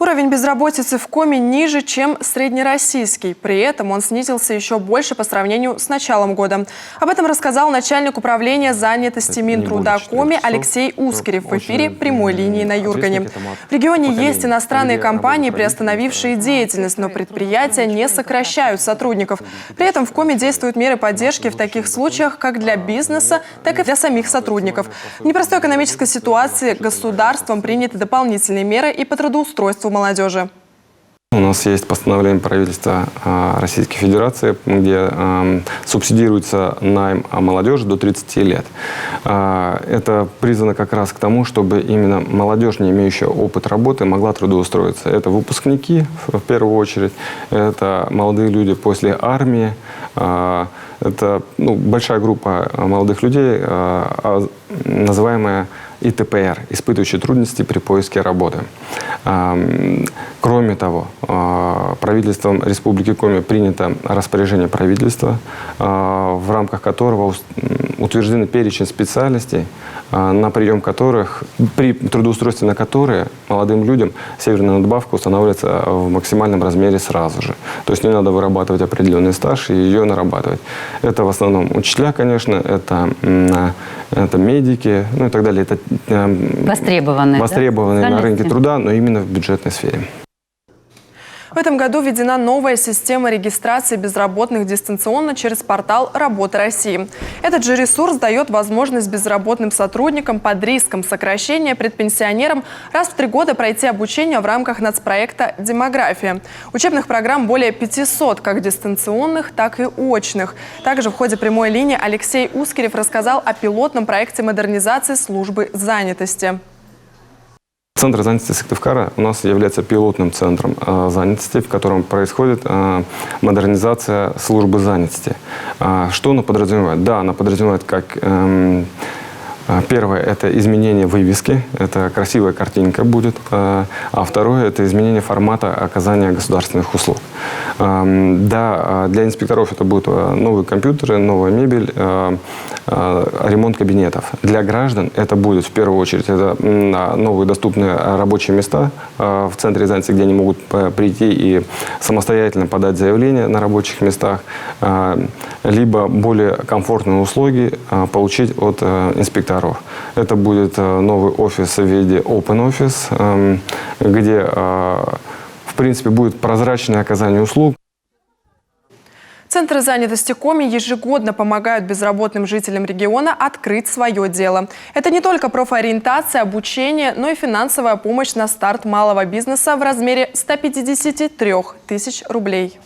Уровень безработицы в Коми ниже, чем среднероссийский. При этом он снизился еще больше по сравнению с началом года. Об этом рассказал начальник управления занятости Минтруда Коми Алексей Ускерев в эфире «Прямой линии» на Юргане. В регионе есть иностранные компании, приостановившие деятельность, но предприятия не сокращают сотрудников. При этом в Коми действуют меры поддержки в таких случаях как для бизнеса, так и для самих сотрудников. В непростой экономической ситуации государством приняты дополнительные меры и по трудоустройству молодежи. У нас есть постановление правительства Российской Федерации, где субсидируется найм молодежи до 30 лет. Это призвано как раз к тому, чтобы именно молодежь, не имеющая опыт работы, могла трудоустроиться. Это выпускники, в первую очередь, это молодые люди после армии, это большая группа молодых людей, называемая ИТПР, испытывающие трудности при поиске работы. Кроме того, правительством Республики Коми принято распоряжение правительства, в рамках которого утверждены перечень специальностей, на прием которых, при трудоустройстве на которые молодым людям северная надбавка устанавливается в максимальном размере сразу же. То есть не надо вырабатывать определенный стаж и ее нарабатывать. Это в основном учителя, конечно, это медики, и так далее. Это востребованные на рынке труда, но именно в бюджетной сфере. В этом году введена новая система регистрации безработных дистанционно через портал «Работа России». Этот же ресурс дает возможность безработным сотрудникам под риском сокращения предпенсионерам раз в 3 года пройти обучение в рамках нацпроекта «Демография». Учебных программ более 500, как дистанционных, так и очных. Также в ходе прямой линии Алексей Ускерев рассказал о пилотном проекте модернизации службы занятости. Центр занятости Сыктывкара у нас является пилотным центром занятости, в котором происходит модернизация службы занятости. Что она подразумевает? Да, она подразумевает как... Первое – это изменение вывески, это красивая картинка будет, а второе – это изменение формата оказания государственных услуг. Да, для инспекторов это будут новые компьютеры, новая мебель, ремонт кабинетов. Для граждан это будет в первую очередь это новые доступные рабочие места в центре занятости, где они могут прийти и самостоятельно подать заявление на рабочих местах, либо более комфортные услуги получить от инспекторов. Это будет новый офис в виде Open Office, где, в принципе, будет прозрачное оказание услуг. Центры занятости Коми ежегодно помогают безработным жителям региона открыть свое дело. Это не только профориентация, обучение, но и финансовая помощь на старт малого бизнеса в размере 153 тысяч рублей.